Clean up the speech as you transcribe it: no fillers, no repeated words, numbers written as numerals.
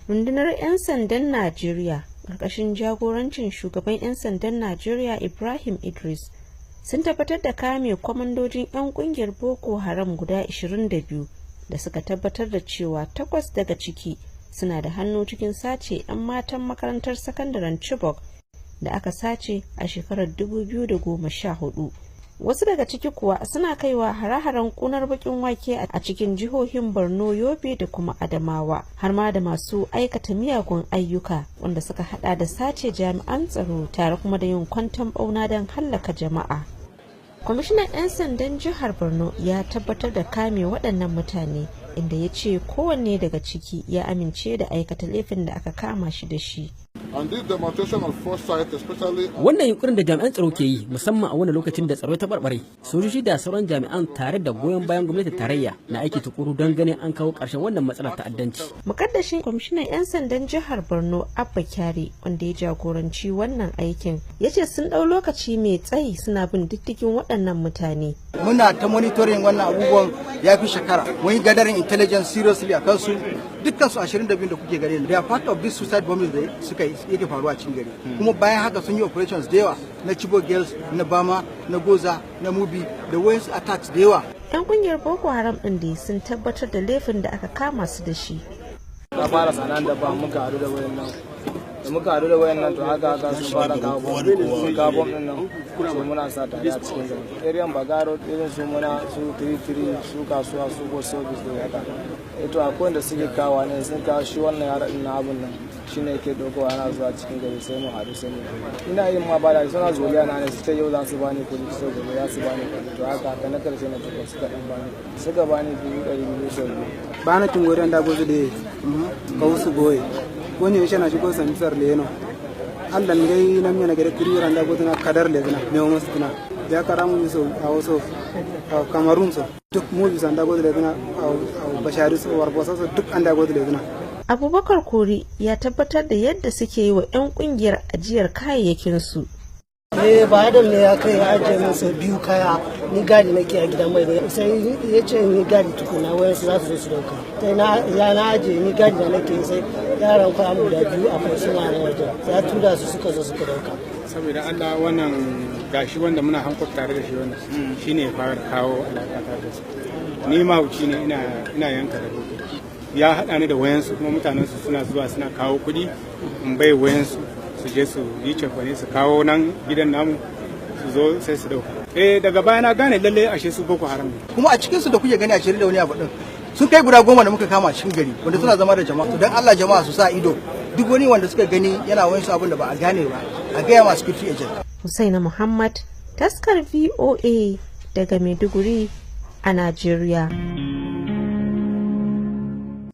Rundunar 'yan sandan Najeriya ƙarƙashin jagorancin shugaban 'yan sandan Najeriya Ibrahim Idris sun tabbatar da kame kwamandojin 'yan ƙungiyar Boko Haram guda 22 da suka tabbatar da cewa 8 daga ciki suna da hannu cikin sace 'yan matan makarantar sakandaren Chibok da aka sace a shekarar 2014. Wasu daga ciki kuwa suna kaiwa hare-haren kunar bakin wake a cikin jihohin Borno, Yobe da kuma Adamawa, har ma da masu aikata miyagun ayyuka wanda suka hada da sace jami'an tsaro tare kuma da yin kwanton bauna don hallaka jama'a. Kwamishinan 'yan sandan jihar Borno ya tabbatar da kame waɗannan mutane, inda ya ce kowanne daga ciki ya amince da aikata laifin da aka kama shi da shi. Wannan yunkurin da jami'an tsaro ke yi, musamman a wani lokacin da tsaro ta barbare, sojoji da sauran jami'an tare da goyon bayan gwamnati tarayya na aiki tukuru don ganin an kawo ƙarshen wannan matsalar ta'addanci. Mukaddashin kwamishinan 'yan sandan jihar Borno Abba Kyari, wanda ya jagoranci wannan aikin, ya ce sun ɗau lokaci mai tsayi suna bin diddigin waɗannan mutane. Muna ta monitoring wannan abubuwan ya fi shekara. Mun yi gathering intelligence seriously a kansu. Dukkan su 22 da kuke gare, they are part of this suicide bombing da suka yake faruwa a cikin gari. Kuma bayan haka sun yi operations da yawa na Chibok Girls, na Bama, na Goza, na Mubi, da wayansu attacks da yawa. 'Yan kungiyar Boko Haram ɗin da sun tabbatar da laifin da aka kama su da shi. Na fara sanan da ba muka haɗu da wayannan. Da muka haɗu da wayannan to haka sun fara kawo bom. Sun kawo bom ɗin nan. So muna sa tare a cikin gari. Area Bagaro irin su muna su 33 su kasuwa su go service da haka. To akwai wanda suke kawo ne sun kawo shi wannan yara ɗin na abun nan. Shine yake dogo ana zuwa cikin gari sai mu haɗu sai mu. Ina yin ma bada suna zoliya na ne su ce yau za su bani kuɗi sai gobe za su bani kuɗi. To haka na karshe na tuka suka ɗan bani. Suka bani 200 sai bana tun goren da gozu da kausu goye. Wani yashe na shigo samisar leno. Allah ngai nan yana gare kuri randa gozu na kadar lezna ne o mastuna. Ya karamu so a waso Cameroon so duk mu bisa da gozu lezna a bashari so warbosa so duk anda gozu lezna. Abubakar Kori ya tabbatar da yadda suke yi wa 'yan kungiyar ajiyar kayayyakin su. Ba Adam ne ya kai ya ajiye min sau biyu kaya, ni gadi nake a gidan mai da sai ya ce ni gadi tukuna wayan su za su zo su dauka. Sai na ajiye ni gadi da nake sai yaran kwa mu da biyu a kai suna nan wajen. Ya tura su suka zo suka dauka. Saboda Allah wannan gashi wanda muna hankali tare da shi wannan shine fara kawo alaka da su. Ni mahauci ne ina yanka da ya haɗa ni da wayansu kuma mutanen su suna zuwa suna kawo kuɗi in bai wayansu su je su yi cefane su kawo nan gidan namu su zo sai su dauka. Daga baya na gane lalle ashe su Boko Haram ne. Kuma a cikin su da kuke gani a cikin da wani abu din sun kai guda 10 da muka kama cikin gari wanda suna zama da jama'a. Don Allah jama'a su sa ido duk wani wanda suka gani yana wayansu abin da ba a gane ba a gaya ma security agent. Husaina Muhammad, taskar VOA daga Maiduguri a Najeriya.